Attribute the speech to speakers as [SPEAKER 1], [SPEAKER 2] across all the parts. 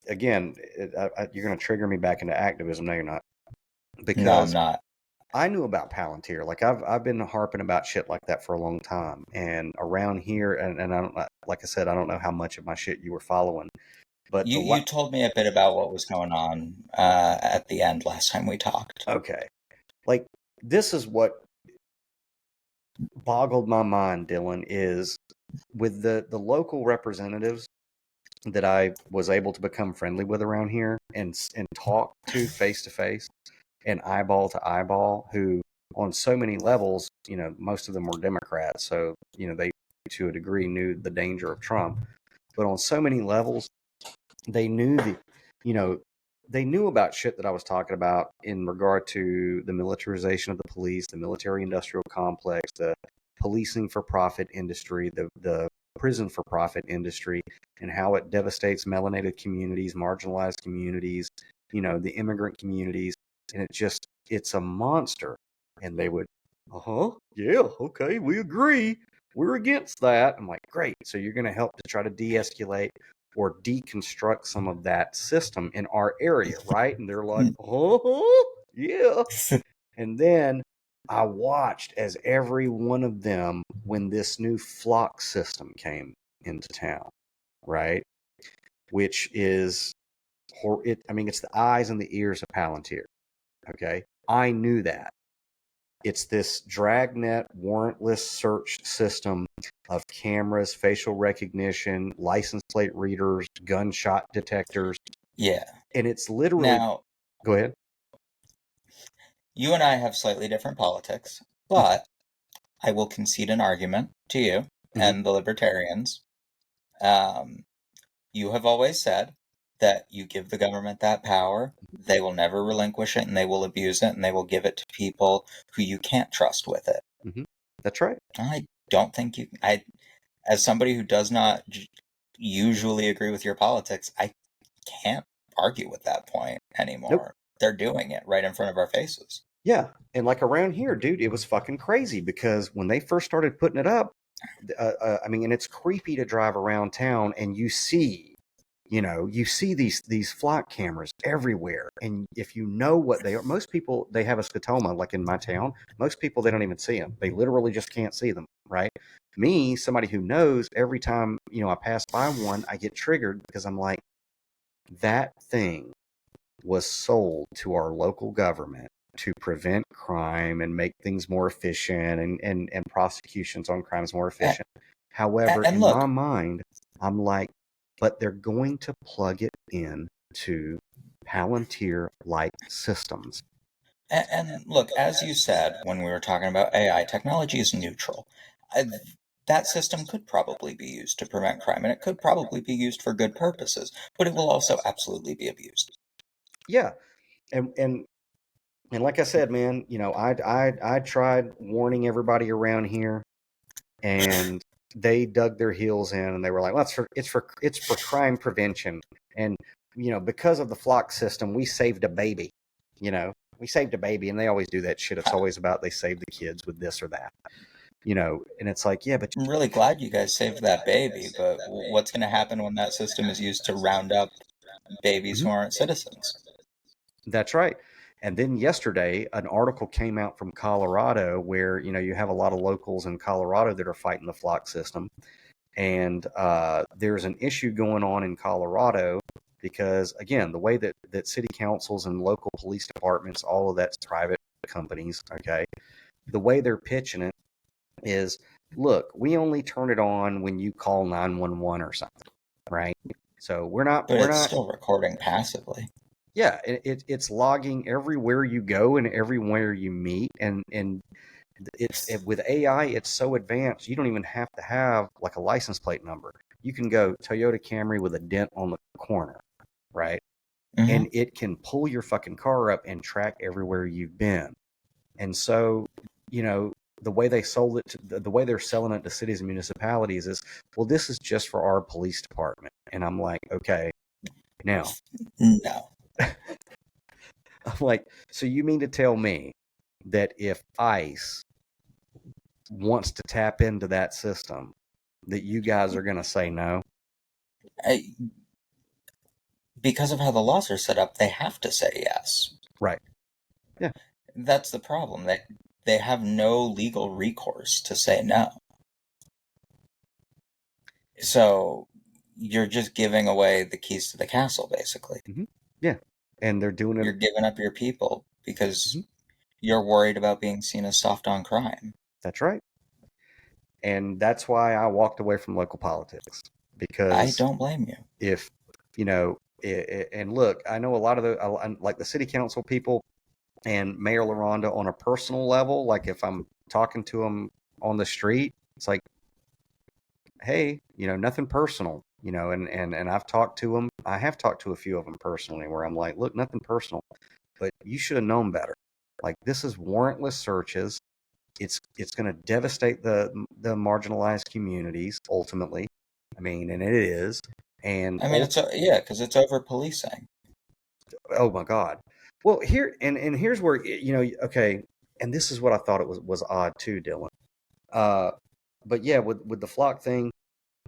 [SPEAKER 1] again, you're going to trigger me back into activism. No, you're not,
[SPEAKER 2] No, I'm
[SPEAKER 1] because
[SPEAKER 2] not.
[SPEAKER 1] I knew about Palantir. Like I've been harping about shit like that for a long time. And around here, and I don't, like I said, I don't know how much of my shit you were following, but
[SPEAKER 2] You told me a bit about what was going on at the end last time we talked.
[SPEAKER 1] okay, like this is what boggled my mind, Dylan, is with the local representatives that I was able to become friendly with around here and talk to face and eyeball to eyeball, who on so many levels, most of them were Democrats, so they to a degree knew the danger of Trump, but on so many levels they knew you know they knew about shit that I was talking about in regard to the militarization of the police, the military industrial complex, the policing for profit industry, the prison for profit industry, and how it devastates melanated communities, marginalized communities, the immigrant communities. And it's a monster. And they would, yeah, okay, we agree. We're against that. I'm like, great. So you're going to help to try to de escalate or deconstruct some of that system in our area, right? And they're like, yeah. And then I watched as every one of them, when this new flock system came into town, right? Which is, it's the eyes and the ears of Palantir. Okay. I knew that. It's this dragnet warrantless search system of cameras, facial recognition, license plate readers, gunshot detectors.
[SPEAKER 2] Yeah.
[SPEAKER 1] And it's literally,
[SPEAKER 2] Now,
[SPEAKER 1] go ahead.
[SPEAKER 2] you and I have slightly different politics, but I will concede an argument to you
[SPEAKER 1] Mm-hmm.
[SPEAKER 2] and the libertarians. Um, you have always said that you give the government that power, they will never relinquish it, and they will abuse it, and they will give it to people who you can't trust with it.
[SPEAKER 1] Mm-hmm. That's right.
[SPEAKER 2] I don't think as somebody who does not usually agree with your politics, I can't argue with that point
[SPEAKER 1] Nope.
[SPEAKER 2] anymore. They're doing it right in front of our faces.
[SPEAKER 1] Yeah. And like around here, dude, it was fucking crazy because when they first started putting it up, and it's creepy to drive around town and you see these flock cameras everywhere. And if you know what they are, most people, they have a scotoma, like in my town. Most people, they don't even see them. They literally just can't see them, right? Me, somebody who knows, every time, I pass by one, I get triggered because I'm like, that thing was sold to our local government to prevent crime and make things more efficient and prosecutions on crimes more efficient. However,
[SPEAKER 2] And
[SPEAKER 1] in my
[SPEAKER 2] look,
[SPEAKER 1] mind, I'm like, but they're going to plug it in to Palantir-like systems.
[SPEAKER 2] and look, as you said when we were talking about AI, technology is neutral. I, that system could probably be used to prevent crime, and it could probably be used for good purposes, but it will also absolutely be abused.
[SPEAKER 1] Yeah, and like I said, man, I tried warning everybody around here, and they dug their heels in, and they were like, well, it's for crime prevention. And because of the flock system, we saved a baby. We saved a baby. And they always do that shit. It's always about they save the kids with this or that. And it's like, yeah, but
[SPEAKER 2] I'm really glad you guys saved that baby, but what's going to happen when that system is used to round up babies who aren't citizens?
[SPEAKER 1] that's right. And then yesterday, an article came out from Colorado where, you have a lot of locals in Colorado that are fighting the flock system. And there's an issue going on in Colorado because, again, the way that city councils and local police departments, all of that's private companies, okay, the way they're pitching it is, look, we only turn it on when you call 911 or something, right? So
[SPEAKER 2] But
[SPEAKER 1] we're
[SPEAKER 2] it's
[SPEAKER 1] not,
[SPEAKER 2] still recording passively.
[SPEAKER 1] yeah, it's logging everywhere you go and everywhere you meet. And with AI, it's so advanced, you don't even have to have like a license plate number. You can go Toyota Camry with a dent on the corner, right?
[SPEAKER 2] Hmm.
[SPEAKER 1] And it can pull your fucking car up and track everywhere you've been. And so, you know, the way they sold it, the way they're selling it to cities and municipalities is, well, this is just for our police department. And I'm like, okay, now,
[SPEAKER 2] No.
[SPEAKER 1] I'm like, so you mean to tell me that if ICE wants to tap into that system, that you guys are going to say no?
[SPEAKER 2] I, because of how the laws are set up, they have to say yes.
[SPEAKER 1] Right. Yeah.
[SPEAKER 2] That's the problem. They have no legal recourse to say no. So you're just giving away the keys to the castle, basically.
[SPEAKER 1] Yeah. And they're doing it.
[SPEAKER 2] You're giving up your people because
[SPEAKER 1] Mhm.
[SPEAKER 2] you're worried about being seen as soft on crime.
[SPEAKER 1] That's right. And that's why I walked away from local politics,
[SPEAKER 2] I
[SPEAKER 1] because
[SPEAKER 2] don't blame you.
[SPEAKER 1] if, and look, I know a lot of like the city council people and Mayor LaRonda on a personal level, like if I'm talking to them on the street, it's like, hey, nothing personal, and I've talked to them. I have talked to a few of them personally where I'm like, look, nothing personal, but you should have known better. Like, this is warrantless searches. It's going to devastate the marginalized communities ultimately. I mean, and it is. And
[SPEAKER 2] I mean, because it's over policing.
[SPEAKER 1] oh my God. Well, here and here's where okay, and this is what I thought it was odd too, Dylan. But yeah, with the flock thing,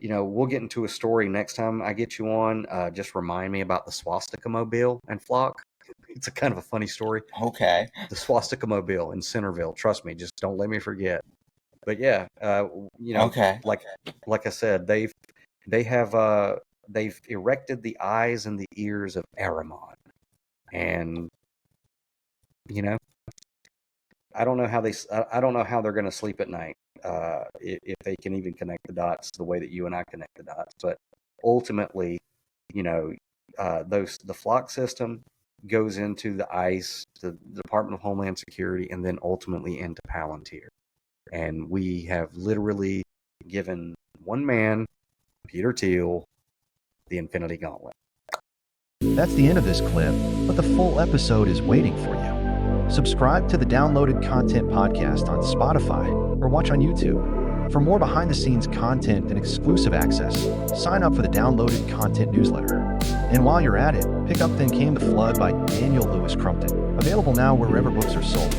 [SPEAKER 1] we'll get into a story next time I get you on. Just remind me about the swastika mobile and flock. It's a kind of a funny story.
[SPEAKER 2] Okay.
[SPEAKER 1] The swastika mobile in Centerville. Trust me, just don't let me forget. But yeah,
[SPEAKER 2] Okay.
[SPEAKER 1] like I said, they've erected the eyes and the ears of Aramon, and I don't know how I don't know how they're going to sleep at night, if they can even connect the dots the way that you and I connect the dots. But ultimately, the flock system goes into the ICE, the Department of Homeland Security, and then ultimately into Palantir. And we have literally given one man, Peter Thiel, the Infinity Gauntlet.
[SPEAKER 3] That's the end of this clip, but the full episode is waiting for you. Subscribe to the Downloaded Content Podcast on Spotify or watch on YouTube. For more behind-the-scenes content and exclusive access, sign up for the Downloaded Content newsletter. And while you're at it, pick up Then Came the Flood by Daniel Louis Crumpton, available now wherever books are sold.